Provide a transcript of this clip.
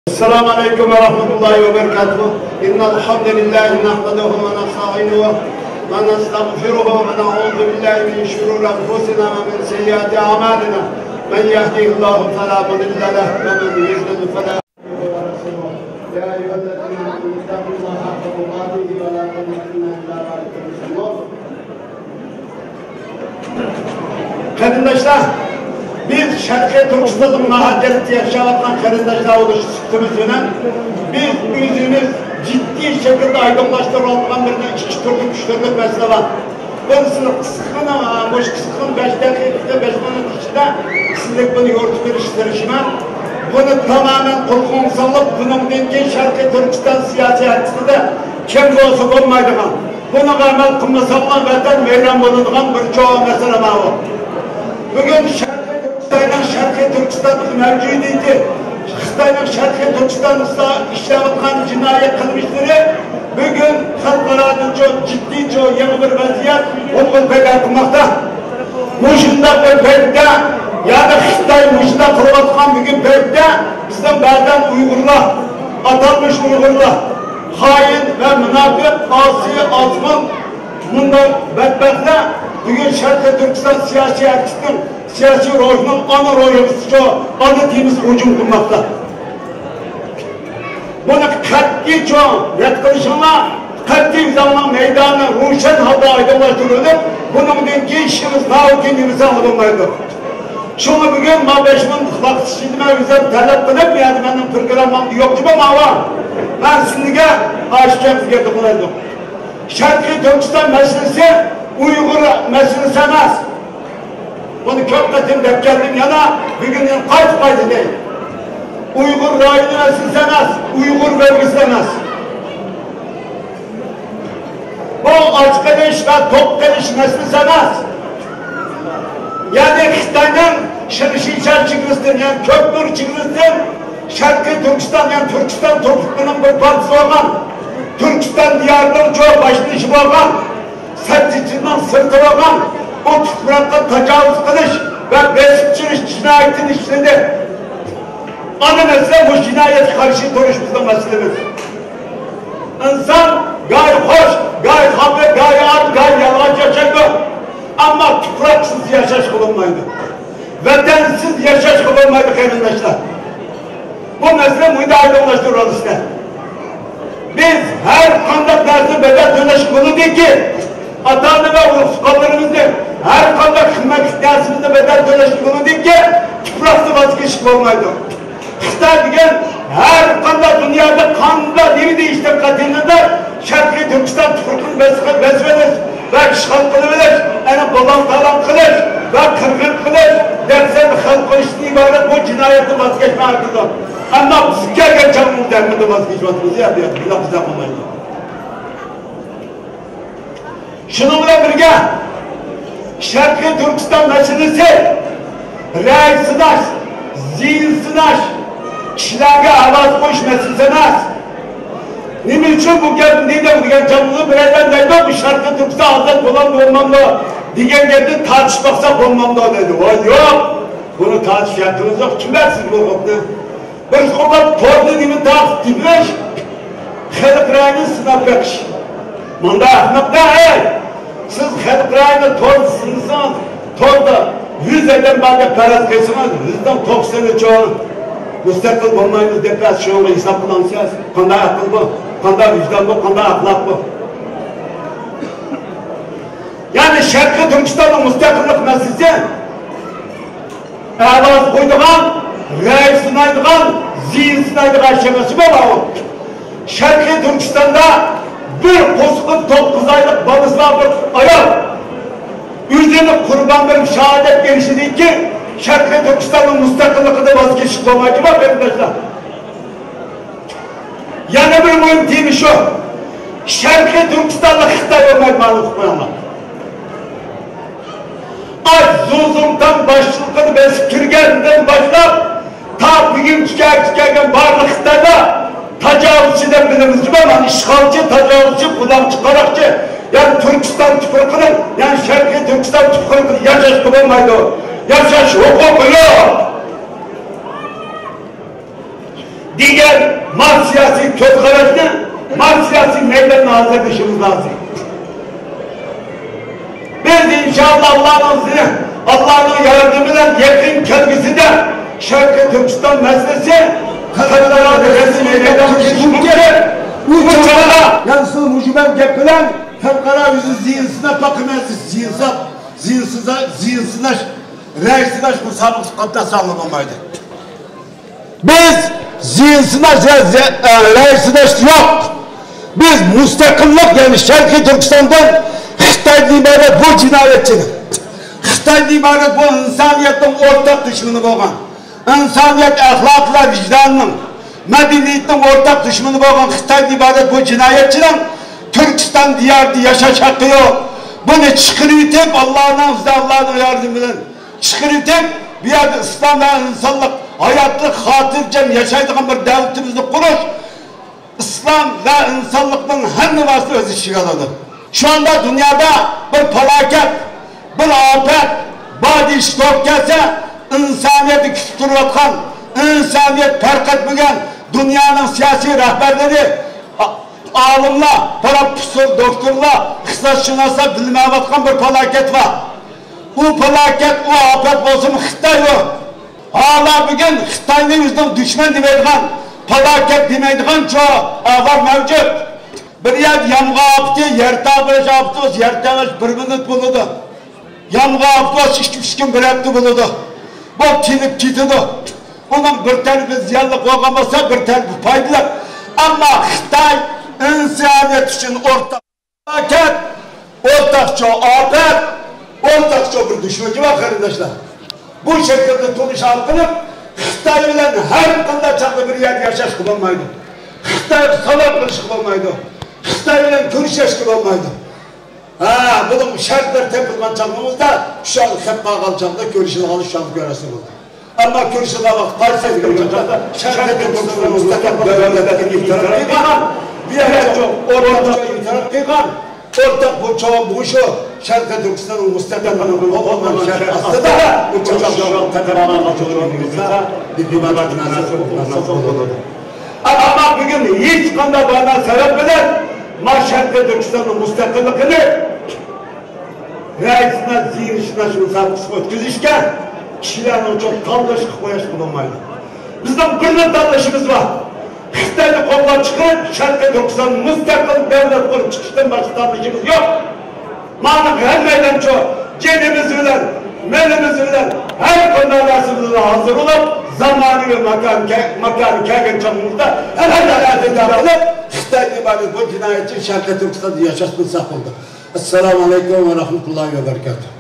السلام عليكم ورحمة الله وبركاته. إن الحمد لله نحمده ونستعينه ونستغفره ونعوذ بالله من شرور أنفسنا ومن سيئات أعمالنا. من يهده الله فلا مضل له ومن يضلل فلا هادي له. يا أيها الذين آمنوا اتقوا الله حق تقاته ولا تموتن إلا وأنتم مسلمون. Kardeşler, biz Şarkı Türkistan'ın mahallesinde yaşayan kardeşler oluşturduğumuzdan biz yüzümüz ciddi şekilde aydınlaştırılan bir iki türlü güçlülük mesele var. Birisini kısıkın ama boş kısıkın 5 dakikada 5 minut içinde sizlik bunu yortup iştirişime bunu tamamen kulkun salıp bunun dengi Şarkı Türkistan siyasi açısında kim olsa olmaydı mı? Bunu amel kılmasamla vatan veren bulunduğun birçoğu mesele var. Bugün Şarkı Türkistan'ın mevcudiyeti, Xitay'ın Şarkı Türkistan'da işleyen cinayet kılmışları bugün halklarda çok ciddi, çok yeni bir vaziyet okul peyda kılmakta. Muşunda bir peyda, yani Xitay Muşunda kılmaktan bugün peyda bizden bazen Uygurlar, atanmış Uygurlar, hain ve münafık, asi, azgın, bundan bedbahtlar bugün Şarkı Türkistan siyasi hareketinin siyasi ruhunun ana ruhuysa ana diniz hücum kurmakta. Bunu katli çoğun yetkilişine katli zaman meydanı ruşen halde aydınlaştırılır. Bunun dengi işimiz daha kendimize alınmaydı. Şunu bugün ma 5 minut vakit işitme üzerine talep kılıp yani benim programımda yok gibi ama var. Ben sizinle aşikayet girdi bulaydım. Şarkı Türkistan meselesi Uygur meselesi emez. Bunu kökletim de geldim yana bugün kaç paydı değil. Uygur rayını meselesi emez. Uygur bölgesi emez. Bu aç geliş ve tok geliş meselesi emez. Yani Xitay'ın Şirişiçer çıkmıştır yani Kökbür çıkmıştır. Şarkı Türkistan yani Türkistan topluluğunun bir partisi olan Türkistan diyarının çoğu başlı işi olan Sertçi'nin sırtı olan o toprakta tecavüz kılış ve besikçilik cinayetini işledi. Ana mesele bu cinayet karşı duruşumuzda meselemiz. İnsan gayet hoş, gayet habbe, gayet ad, gayet yalancı yaşaydı. Ama topraksız yaşaş bulunmaydı. Vatansiz yaşaş bulunmaydı kardeşler. Bu mesele müdahale ulaştırılır işte. Biz her konuda dersi bedel dönüş konu değil ki atanı ve ufkalarımızı her konuda hizmet ihtiyacımızda bedel dönüş konu değil ki tüpraksız vazgeçik olmaydı. İşte bugün her konuda dünyada kanunda nevi değiştir katilinde Şarkı Türkistan Türk'ün besmeniz ve işgal kılıverir, yani babam talan kılır ve kırgın kılır, dersen halk konuştuğu ibaret bu cinayeti vazgeçme hakkında. Ama biz gerçekten dermede vazgeçmemizi yapıyoruz, bir laf bize yapmayın. Şununla birlikte Şarkı Türkistan meselesi reis sınaş, zihin sınaş, kişilerge avaz koş meselesi emez. Nimin için bu geldiğinde bu canlılığı bireyden deydi bu Şarkı Türkistan azat olan olmamda diyen geldi tartışmaksa olmamda dedi. O yok. Bunu tartışacaktınız yok. Kim versin bu hukukunu? Bir hukuk tordu nimin tartıştırmış. Xelik rayını sınav bekş. Manda ahmak da siz xelik rayını tordu sınırsınız. Tordu 100 eden bana paraz kesiniz. 100'den 90'ı çoğu. Müstakil olmayınız depresyonla hesap kılansınız. Kanda akıl bu. Kanda vicdan bu, kanda ahlak bu. Yani Şarkı Türkistan'ın müstakillik meselesi avaz koyduğun, reis sınaydıgan, zihin sınaydıgan şemesi bu var. Şarkı Türkistan'da bir kusukun 9 aylık babasına bir ayak yüzünü kurban bir şehadet gelişi değil ki Şarkı Türkistan'ın müstakilliğinde vazgeçik olmayı var arkadaşlar. Yani bir mühim değil şu. Şarkı Türkistan'la Xitay olmayı malum koyamam. Az zulümden başlıkını besip Türkiye'den başlayıp ta bugün tüken varlık Xitay'da tecavüzçüden biliriz gibi ama işgalci, tecavüzcü, kulakçı, karakçı yani Türkistan tüfürkünün yani Şarkı Türkistan tüfürkünün yaşaş kılınmaydı o. Yaşaş hukuku yok. diğer mal siyasi kötülerini mal siyasi meydanına hazır edişimiz lazım. Biz inşallah Allah'ın yardımıyla yakın kelgisi de Şarkı Türkistan meselesi kadınlara resim eyleyen bu çağda yansın mucibem gepilen fevkara yüzü zihinsine bakımensiniz zihinsizler reisler bu sabık kapta sağlamamaydı. Biz zihinsizler reisler yok. Biz müstakillik yani Şarkı Türkistan'dan Xitay'dan ibaret bu cinayetçinin. Xitay'dan ibaret bu insaniyetin ortak düşmanı boğan. İnsaniyet ahlakla vicdanının, medeniyetinin ortak düşmanı boğan Xitay'dan ibaret bu cinayetçinin Türkistan diyarda yaşaş hakkı yok. Bunu çıkırıtıp Allah'ın yardımıyla çıkırıtıp bir yerde İslam ve insanlık hayatlık hatırcam yaşaydığın bir devletimizi kuruş İslam ve insanlıkın her nüvası öz işi aladı. Şu anda dünyada bir felaket, bir afet, badi iştop gelse insaniyeti küstürüyorken, insaniyet fark etmeyen dünyanın siyasi rehberleri alimler, profesör, doktorlar, iktisatçılar bilmeyecek bir felaket var. Bu felaket, o afet bozum Xitay yok. Hala bugün Xitay'ın yüzünden düşman demeydiğin, felaket demeydiğin çoğu var mevcut. Bir yer yamğa yaptı, yer tabiriş yaptı, yer tabiriş bir minut buludu. Yamğa yaptı, şişkin bir hafta buludu. Bu kilip gidiyordu. Onun bir tane ziyanlı koyamasa bir tane faydalı. Ama Xitay insaniyet için ortak felaket, ortakça afet, ortakça bir düşmanı var arkadaşlar. Bu şekilde sonuç alınıp Xitay bilen her konuda çaklı bir yer yaşaş kılınmaydı. Xitay salak kılış kılınmaydı. Xitay bilen görüşeş kılınmaydı. Bunun şartlar tepkilen çakmamızda şu an hep bağalacağında görüşünü alış şu an göresin oldu. Ama görüşüne bak, Kayseri görüşünde şartlar tepkilen mutlaka devletlerin itiraf kıykan, bir yere çok ortak itiraf kıykan, ortak bu çoğu bu şu Şarkı Türkistan'ın müstakilliğinin olmayan şarkı aslında bu çoğu tepkilen çoğunluğumuzda diplomat nasıl olur. Ama bugün hiç kanda bana sebep eder, Şarkı Türkistan'ın müstakilliğini reisine zihin işine şunu sapısı ötküzüşken kişilerin çok tallaşık koyaş bulunmaydı. Bizden bir tallaşımız var. Xitay'da kollar çıkıp Şarkı Türkistan'ın müstakil devlet kurup çıkıştan başka tallaşımız yok. Manık her meydan çok cenimiz bilen, melimiz bilen her konuda arasımızda hazır olup zamanı ve makanı kâgen çamımızda her hayatı davranıp Xitay'da ibadet bu cinayetçi Şarkı Türkistan'da yaşasını sapıldı. Esselamu Aleyküm ve Rahmetullahi ve Berekatuhu.